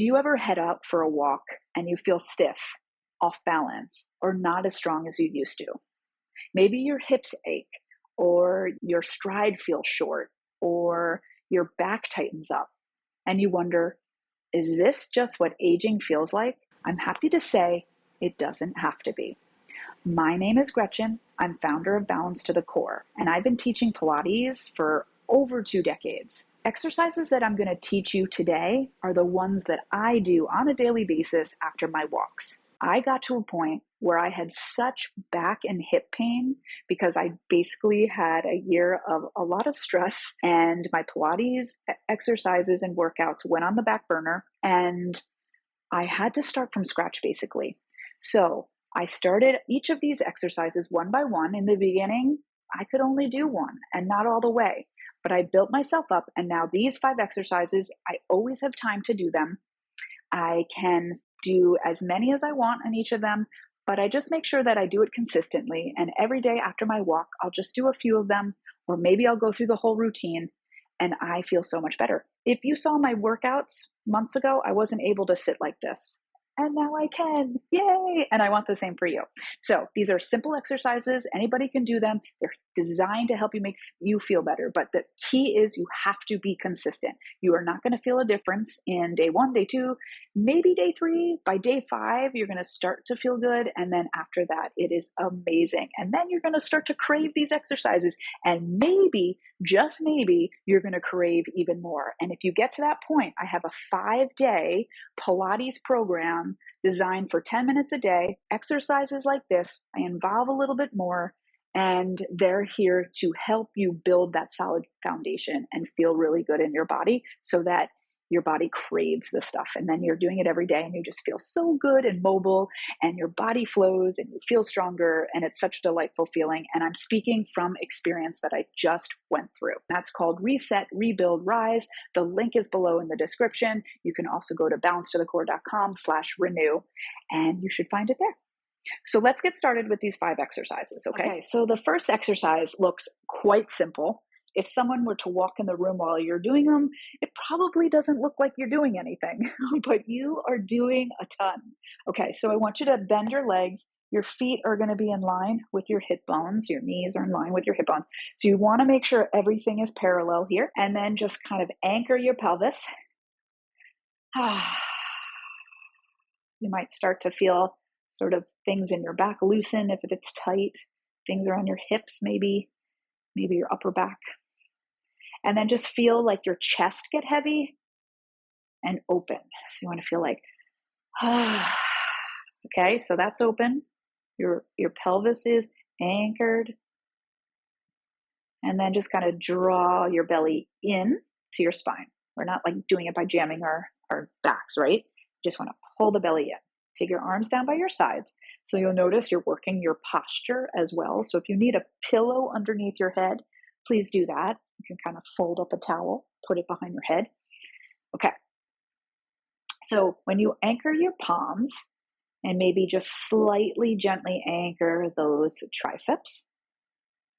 Do you ever head out for a walk and you feel stiff, off balance, or not as strong as you used to? Maybe your hips ache, or your stride feels short, or your back tightens up, and you wonder, is this just what aging feels like? I'm happy to say it doesn't have to be. My name is Gretchen. I'm founder of Balance to the Core, and I've been teaching Pilates for over 2 decades. Exercises that I'm going to teach you today are the ones that I do on a daily basis after my walks. I got to a point where I had such back and hip pain because I basically had a year of a lot of stress, and my Pilates exercises and workouts went on the back burner, and I had to start from scratch basically. So I started each of these exercises one by one. In the beginning, I could only do one and not all the way, but I built myself up. And now these 5 exercises, I always have time to do them. I can do as many as I want on each of them, but I just make sure that I do it consistently. And every day after my walk, I'll just do a few of them, or maybe I'll go through the whole routine, and I feel so much better. If you saw my workouts months ago, I wasn't able to sit like this. And now I can. Yay! And I want the same for you. So these are simple exercises. Anybody can do them. They're designed to help you make you feel better. But the key is you have to be consistent. You are not going to feel a difference in day 1, day 2, maybe day 3. By day 5, you're going to start to feel good. And then after that, it is amazing. And then you're going to start to crave these exercises. And maybe, just maybe, you're going to crave even more. And if you get to that point, I have a 5-day Pilates program designed for 10 minutes a day, exercises like this. I involve a little bit more, and they're here to help you build that solid foundation and feel really good in your body so that your body craves the stuff. And then you're doing it every day and you just feel so good and mobile, and your body flows and you feel stronger, and it's such a delightful feeling. And I'm speaking from experience that I just went through. That's called Reset, Rebuild, Rise. The link is below in the description. You can also go to balancetothecore.com/renew, and you should find it there. So let's get started with these 5 exercises, okay? So the first exercise looks quite simple. If someone were to walk in the room while you're doing them, it probably doesn't look like you're doing anything, but you are doing a ton. Okay, so I want you to bend your legs. Your feet are going to be in line with your hip bones. Your knees are in line with your hip bones. So you want to make sure everything is parallel here, and then just kind of anchor your pelvis. You might start to feel sort of things in your back loosen if it's tight, things around your hips, maybe your upper back. And then just feel like your chest get heavy and open. So you want to feel like, okay, so that's open. Your pelvis is anchored. And then just kind of draw your belly in to your spine. We're not like doing it by jamming our backs, right? Just want to pull the belly in. Take your arms down by your sides. So you'll notice you're working your posture as well. So if you need a pillow underneath your head, please do that. You can kind of fold up a towel, put it behind your head. Okay. So when you anchor your palms, and maybe just slightly gently anchor those triceps.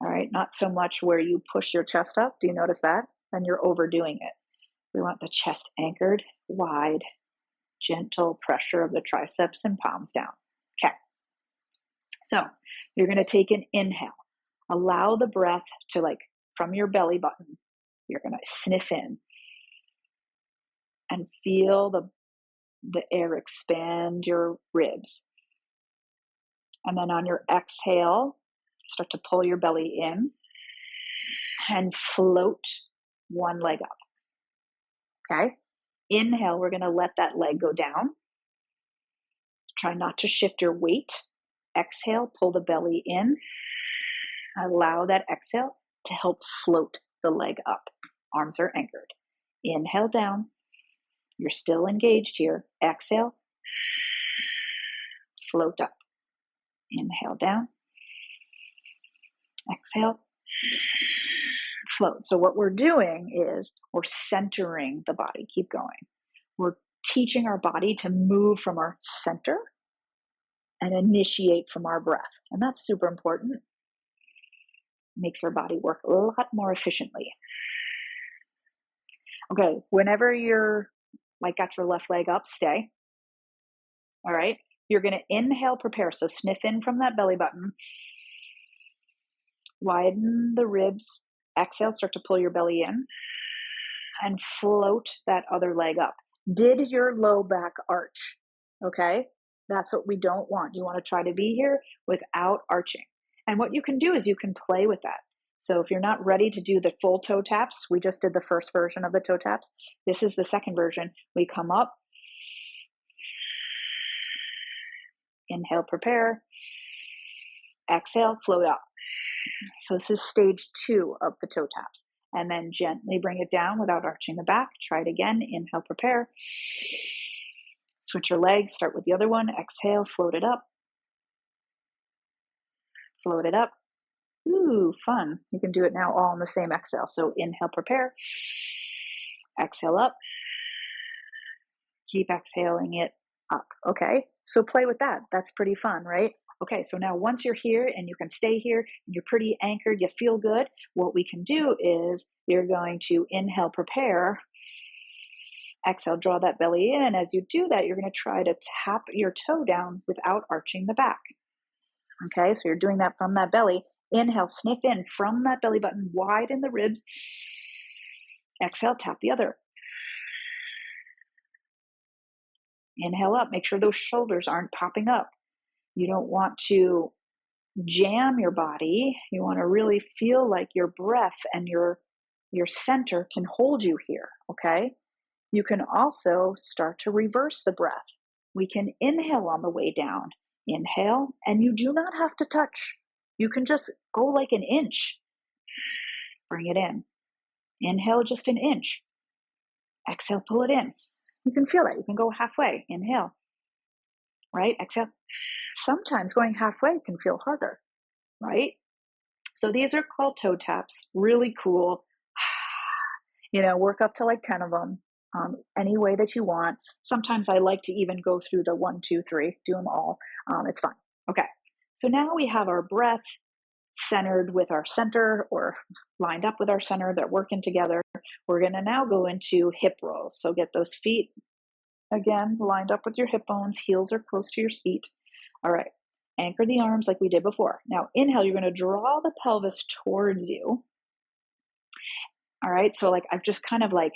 All right, not so much where you push your chest up. Do you notice that? Then you're overdoing it. We want the chest anchored, wide, gentle pressure of the triceps and palms down. Okay. So you're going to take an inhale. Allow the breath to, from your belly button, you're going to sniff in and feel the air expand your ribs. And then on your exhale, start to pull your belly in and float one leg up. Okay? Inhale, we're going to let that leg go down. Try not to shift your weight. Exhale, pull the belly in. Allow that exhale to help float the leg up. Arms are anchored. Inhale down. You're still engaged here. Exhale. Float up. Inhale down. Exhale. Float. So what we're doing is we're centering the body. Keep going. We're teaching our body to move from our center and initiate from our breath. And that's super important. Makes our body work a lot more efficiently. Okay, whenever you're like got your left leg up, stay. All right. You're going to inhale, prepare. So sniff in from that belly button. Widen the ribs. Exhale, start to pull your belly in and float that other leg up. Did your low back arch? Okay. That's what we don't want. You want to try to be here without arching. And what you can do is you can play with that. So if you're not ready to do the full toe taps, we just did the first version of the toe taps. This is the second version. We come up, inhale, prepare, exhale, float up. So this is stage 2 of the toe taps. And then gently bring it down without arching the back. Try it again. Inhale, prepare. Switch your legs. Start with the other one. Exhale, float it up. Float it up. Ooh, fun. You can do it now all in the same exhale. So inhale, prepare. Exhale up. Keep exhaling it up. Okay, so play with that. That's pretty fun, right? Okay, so now once you're here and you can stay here and you're pretty anchored, you feel good, what we can do is you're going to inhale, prepare. Exhale, draw that belly in. As you do that, you're going to try to tap your toe down without arching the back. Okay, so you're doing that from that belly. Inhale, sniff in from that belly button, widen the ribs. Exhale, tap the other. Inhale up, make sure those shoulders aren't popping up. You don't want to jam your body. You want to really feel like your breath and your center can hold you here, okay? You can also start to reverse the breath. We can inhale on the way down. Inhale, and you do not have to touch. You can just go like an inch. Bring it in. Inhale just an inch. Exhale, pull it in. You can feel it. You can go halfway. Inhale. Right? Exhale. Sometimes going halfway can feel harder, right? So these are called toe taps. Really cool. Work up to like 10 of them, any way that you want. Sometimes I like to even go through the 1, 2, 3, do them all. It's fun. Okay. So now we have our breath centered with our center or lined up with our center. They're working together. We're going to now go into hip rolls. So get those feet again lined up with your hip bones. Heels are close to your seat. All right. Anchor the arms like we did before. Now inhale, you're going to draw the pelvis towards you. All right. So like I've just kind of like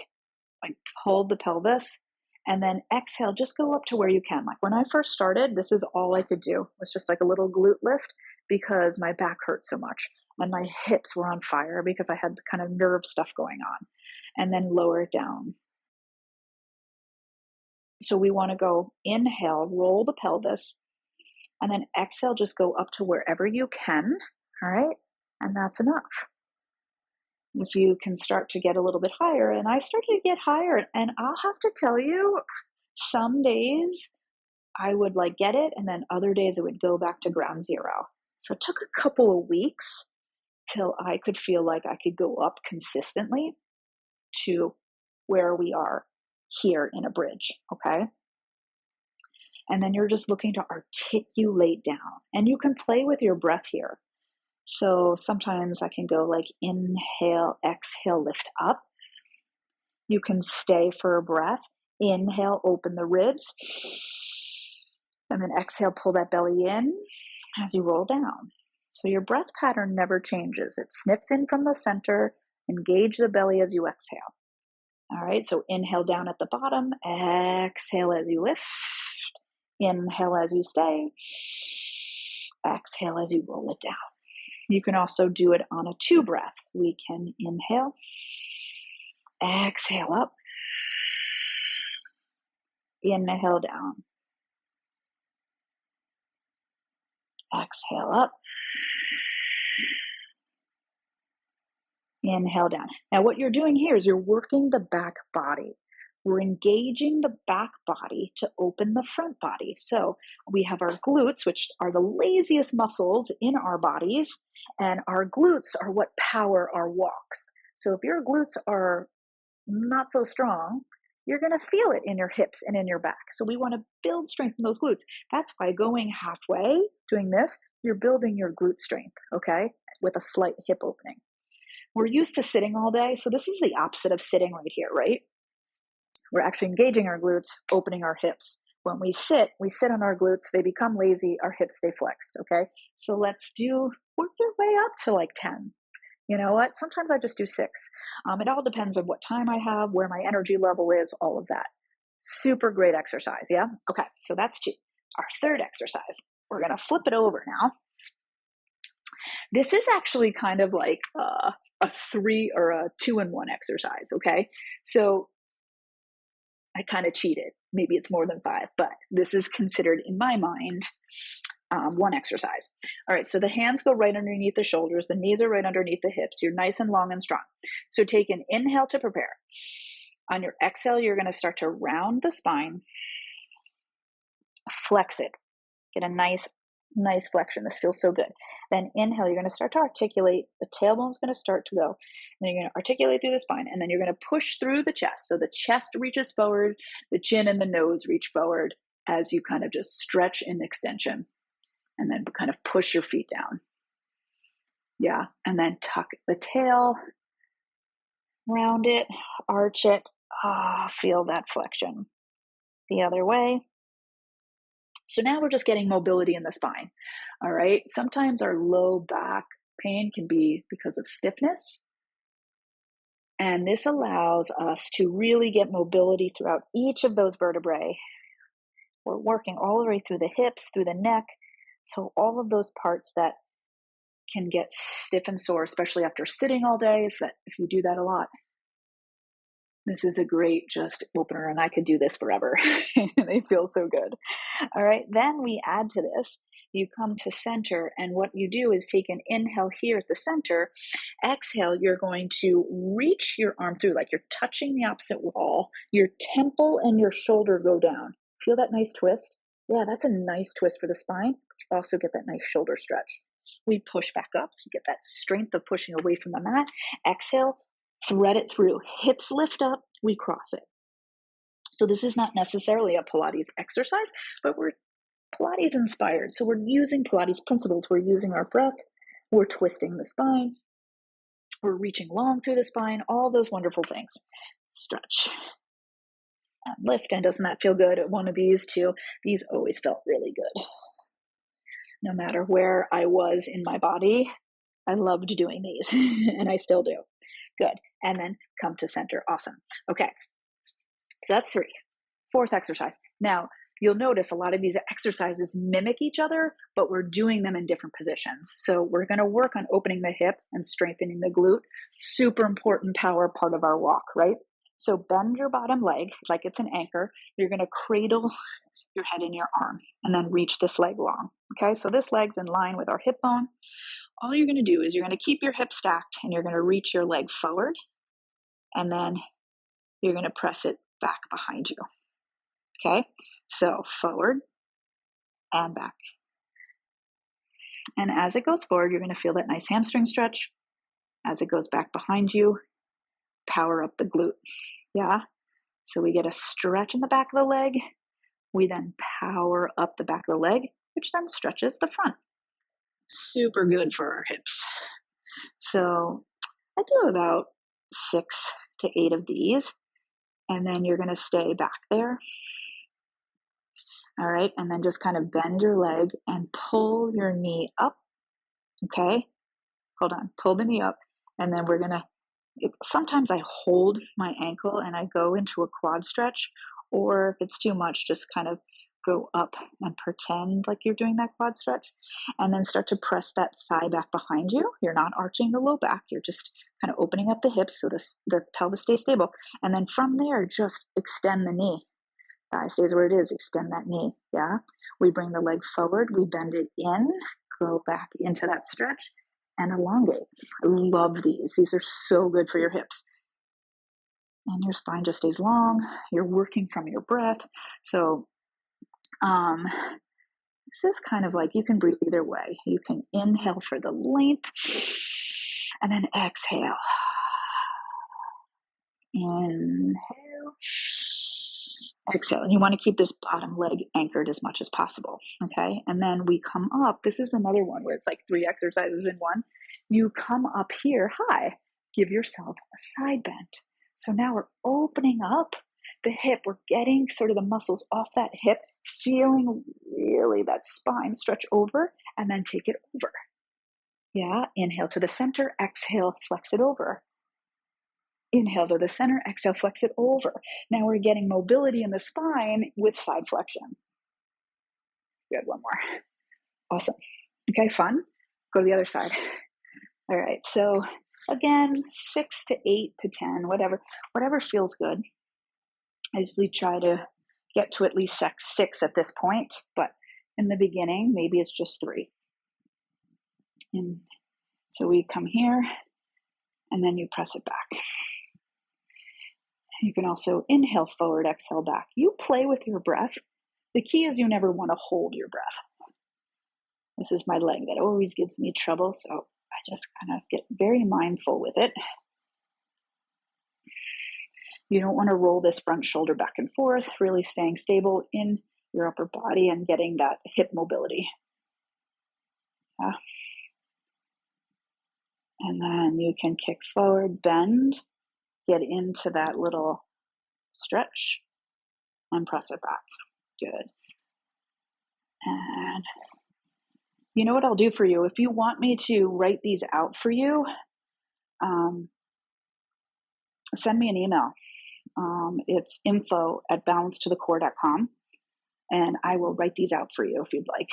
pulled the pelvis, and then exhale, just go up to where you can. Like when I first started, this is all I could do. It was just like a little glute lift because my back hurt so much and my hips were on fire because I had kind of nerve stuff going on, and then lower it down. So we want to go inhale, roll the pelvis, and then exhale, just go up to wherever you can. All right. And that's enough. If you can start to get a little bit higher, and I started to get higher, and I'll have to tell you, some days I would like get it, and then other days it would go back to ground zero. So it took a couple of weeks till I could feel like I could go up consistently to where we are here in a bridge, okay? And then you're just looking to articulate down, and you can play with your breath here. So sometimes I can go like inhale, exhale, lift up. You can stay for a breath. Inhale, open the ribs. And then exhale, pull that belly in as you roll down. So your breath pattern never changes. It sniffs in from the center. Engage the belly as you exhale. All right, so inhale down at the bottom. Exhale as you lift. Inhale as you stay. Exhale as you roll it down. You can also do it on a 2 breath. We can inhale, exhale up, inhale down, exhale up, inhale down. Now what you're doing here is you're working the back body. We're engaging the back body to open the front body. So we have our glutes, which are the laziest muscles in our bodies, and our glutes are what power our walks. So if your glutes are not so strong, you're going to feel it in your hips and in your back. So we want to build strength in those glutes. That's why going halfway, doing this, you're building your glute strength, okay, with a slight hip opening. We're used to sitting all day, so this is the opposite of sitting right here, right? We're actually engaging our glutes, opening our hips. When we sit on our glutes, they become lazy, our hips stay flexed, okay? So work your way up to like 10. You know what? Sometimes I just do 6. It all depends on what time I have, where my energy level is, all of that. Super great exercise, yeah? Okay, so that's 2. Our third exercise, we're gonna flip it over now. This is actually kind of like a 3 or a 2-in-1 exercise, okay? So I kind of cheated. Maybe it's more than 5, but this is considered, in my mind, 1 exercise. All right, so the hands go right underneath the shoulders. The knees are right underneath the hips. You're nice and long and strong. So take an inhale to prepare. On your exhale, you're going to start to round the spine, flex it, get a nice flexion. This feels so good. Then inhale, you're going to start to articulate. The tailbone's going to start to go. And you're going to articulate through the spine. And then you're going to push through the chest. So the chest reaches forward, the chin and the nose reach forward as you kind of just stretch in extension. And then kind of push your feet down. Yeah. And then tuck the tail, round it, arch it. Feel that flexion. The other way. So now we're just getting mobility in the spine. All right. Sometimes our low back pain can be because of stiffness. And this allows us to really get mobility throughout each of those vertebrae. We're working all the way through the hips, through the neck. So all of those parts that can get stiff and sore, especially after sitting all day, if you do that a lot. This is a great just opener, and I could do this forever. They feel so good. All right, then we add to this. You come to center, and what you do is take an inhale here at the center. Exhale, you're going to reach your arm through, like you're touching the opposite wall. Your temple and your shoulder go down. Feel that nice twist? Yeah, that's a nice twist for the spine. You also get that nice shoulder stretch. We push back up, so you get that strength of pushing away from the mat. Exhale, thread it through. Hips lift up, we cross it. So this is not necessarily a Pilates exercise, but we're Pilates inspired. So we're using Pilates principles. We're using our breath. We're twisting the spine. We're reaching long through the spine, all those wonderful things. Stretch and lift. And doesn't that feel good? One of these two, these always felt really good. No matter where I was in my body, I loved doing these and I still do. Good. And then come to center. Awesome. Okay. So that's 3. 4th exercise. Now, you'll notice a lot of these exercises mimic each other, but we're doing them in different positions. So we're going to work on opening the hip and strengthening the glute. Super important power part of our walk, right? So bend your bottom leg like it's an anchor. You're going to cradle your head in your arm and then reach this leg long. Okay, so this leg's in line with our hip bone. All you're going to do is you're going to keep your hip stacked and you're going to reach your leg forward and then you're going to press it back behind you. Okay, so forward and back. And as it goes forward, you're going to feel that nice hamstring stretch. As it goes back behind you, power up the glute. Yeah, so we get a stretch in the back of the leg. We then power up the back of the leg, which then stretches the front. Super good for our hips. So I do about 6 to 8 of these, and then you're going to stay back there. All right, and then just kind of bend your leg and pull your knee up. Okay, hold on, pull the knee up, and then we're going to, sometimes I hold my ankle and I go into a quad stretch, or if it's too much, just kind of go up and pretend like you're doing that quad stretch, and then start to press that thigh back behind you. You're not arching the low back, you're just kind of opening up the hips so the pelvis stays stable, and then from there, just extend the knee. Thigh stays where it is, extend that knee, yeah? We bring the leg forward, we bend it in, go back into that stretch, and elongate. I love these. These are so good for your hips. And your spine just stays long. You're working from your breath. So this is kind of like you can breathe either way. You can inhale for the length and then exhale. Inhale. Exhale. And you want to keep this bottom leg anchored as much as possible. Okay. And then we come up. This is another one where it's like 3 exercises in one. You come up here high. Give yourself a side bend. So now we're opening up the hip. We're getting sort of the muscles off that hip, feeling really that spine stretch over, and then take it over. Yeah, inhale to the center, exhale, flex it over. Inhale to the center, exhale, flex it over. Now we're getting mobility in the spine with side flexion. Good, one more. Awesome. Okay, fun. Go to the other side. All right, so again, 6 to 8 to 10, whatever feels good. I usually try to get to at least 6 at this point, but in the beginning, maybe it's just 3. And so we come here, and then you press it back. You can also inhale forward, exhale back. You play with your breath. The key is you never want to hold your breath. This is my leg that always gives me trouble, so I just kind of get very mindful with it. You don't want to roll this front shoulder back and forth, really staying stable in your upper body and getting that hip mobility. Yeah. And then you can kick forward, bend, get into that little stretch, and press it back. Good. And you know what I'll do for you? If you want me to write these out for you, send me an email. It's info@balancetothecore.com, and I will write these out for you if you'd like.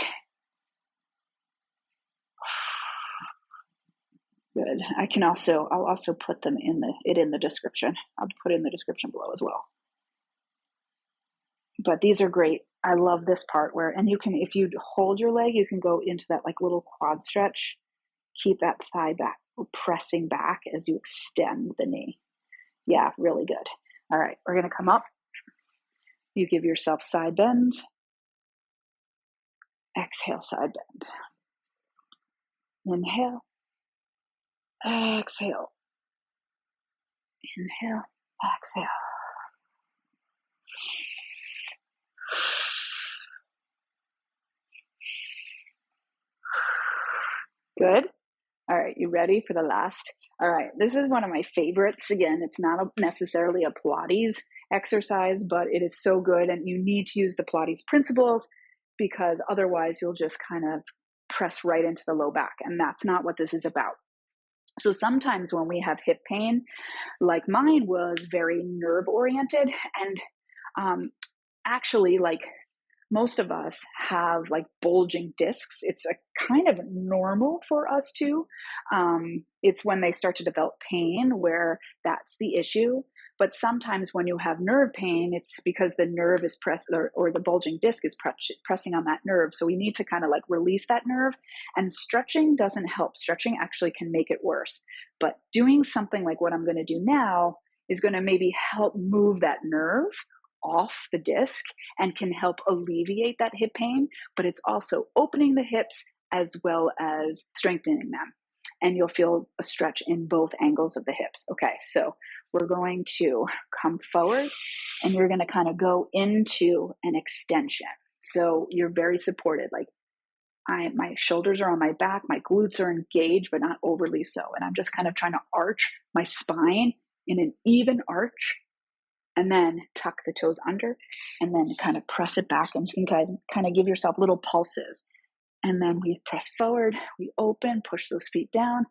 Good. I'll also put them in the description. I'll put it in the description below as well. But these are great. I love this part and you can, if you hold your leg, you can go into that like little quad stretch. Keep that thigh back, pressing back as you extend the knee. Yeah, really good. All right, we're going to come up. You give yourself side bend. Exhale, side bend. Inhale. Exhale. Inhale. Exhale. Good. All right, you ready for the last? All right, this is one of my favorites. Again, it's not necessarily a Pilates exercise, but it is so good, and you need to use the Pilates principles because otherwise you'll just kind of press right into the low back, and that's not what this is about. So sometimes when we have hip pain, like mine was very nerve oriented, and actually, like most of us have like bulging discs. It's a kind of normal for us too. It's when they start to develop pain where that's the issue. But sometimes when you have nerve pain, it's because the nerve is pressed or the bulging disc is pressing on that nerve. So we need to kind of like release that nerve, and stretching doesn't help. Stretching actually can make it worse. But doing something like what I'm going to do now is going to maybe help move that nerve off the disc and can help alleviate that hip pain, but it's also opening the hips as well as strengthening them. And you'll feel a stretch in both angles of the hips. Okay, so we're going to come forward and you're going to kind of go into an extension. So you're very supported. Like my shoulders are on my back, my glutes are engaged, but not overly so. And I'm just kind of trying to arch my spine in an even arch, and then tuck the toes under, and then kind of press it back, and you can kind of give yourself little pulses. And then we press forward, we open, push those feet down,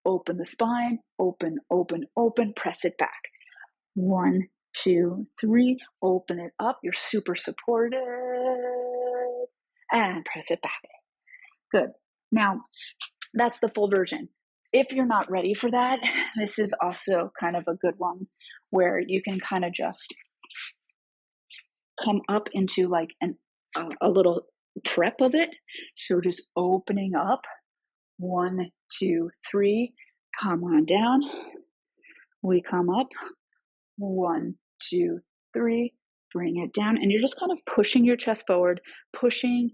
open the spine, open, open, open, press it back. 1, 2, 3, open it up. You're super supported, and press it back. Good. Now, that's the full version. If you're not ready for that, this is also kind of a good one where you can kind of just come up into like a little prep of it. So just opening up, 1, 2, 3, come on down. We come up, 1, 2, 3, bring it down. And you're just kind of pushing your chest forward, pushing.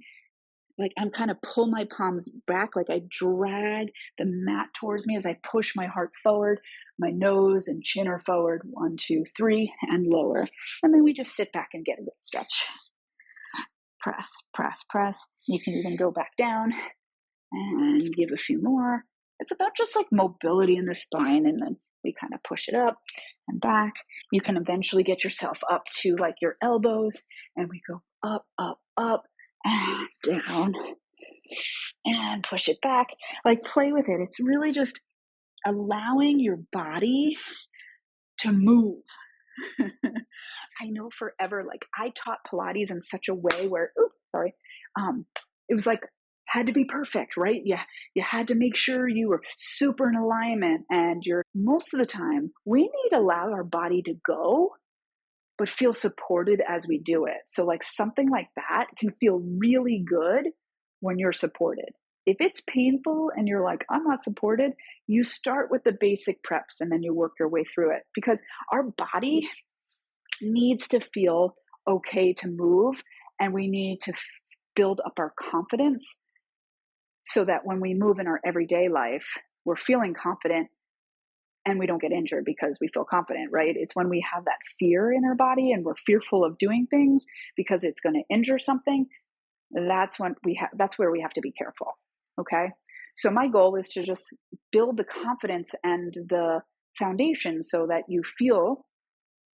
Like I'm kind of pull my palms back, like I drag the mat towards me as I push my heart forward. My nose and chin are forward, 1, 2, 3, and lower. And then we just sit back and get a good stretch. Press, press, press. You can even go back down and give a few more. It's about just like mobility in the spine and then We kind of push it up and back. You can eventually get yourself up to like your elbows, and we go up, up, up, and down, and push it back. Like, play with it. It's really just allowing your body to move. I know forever, like, I taught Pilates in such a way where, it was like, had to be perfect, right? Yeah, you had to make sure you were super in alignment, and most of the time we need to allow our body to go, but feel supported as we do it. So like something like that can feel really good when you're supported. If it's painful and you're like, I'm not supported, you start with the basic preps and then you work your way through it, because our body needs to feel okay to move, and we need to build up our confidence so that when we move in our everyday life, we're feeling confident and we don't get injured because we feel confident, right? It's when we have that fear in our body and we're fearful of doing things because it's going to injure something. That's where we have to be careful. Okay. So my goal is to just build the confidence and the foundation so that you feel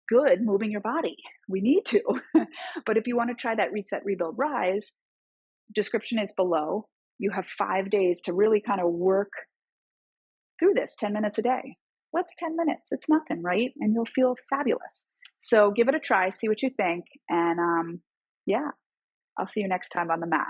good moving your body. We need to. But if you want to try that reset, rebuild, rise, description is below. You have 5 days to really kind of work through this 10 minutes a day. What's 10 minutes? It's nothing, right? And you'll feel fabulous. So give it a try, see what you think. And yeah, I'll see you next time on the mat.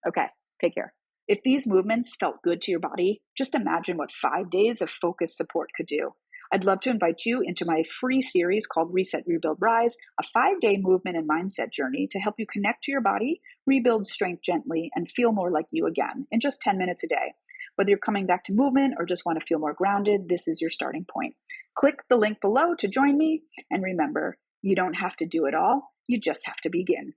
Okay, take care. If these movements felt good to your body, just imagine what 5 days of focused support could do. I'd love to invite you into my free series called Reset, Rebuild, Rise, a 5-day movement and mindset journey to help you connect to your body, rebuild strength gently, and feel more like you again in just 10 minutes a day. Whether you're coming back to movement or just want to feel more grounded, this is your starting point. Click the link below to join me. And remember, you don't have to do it all. You just have to begin.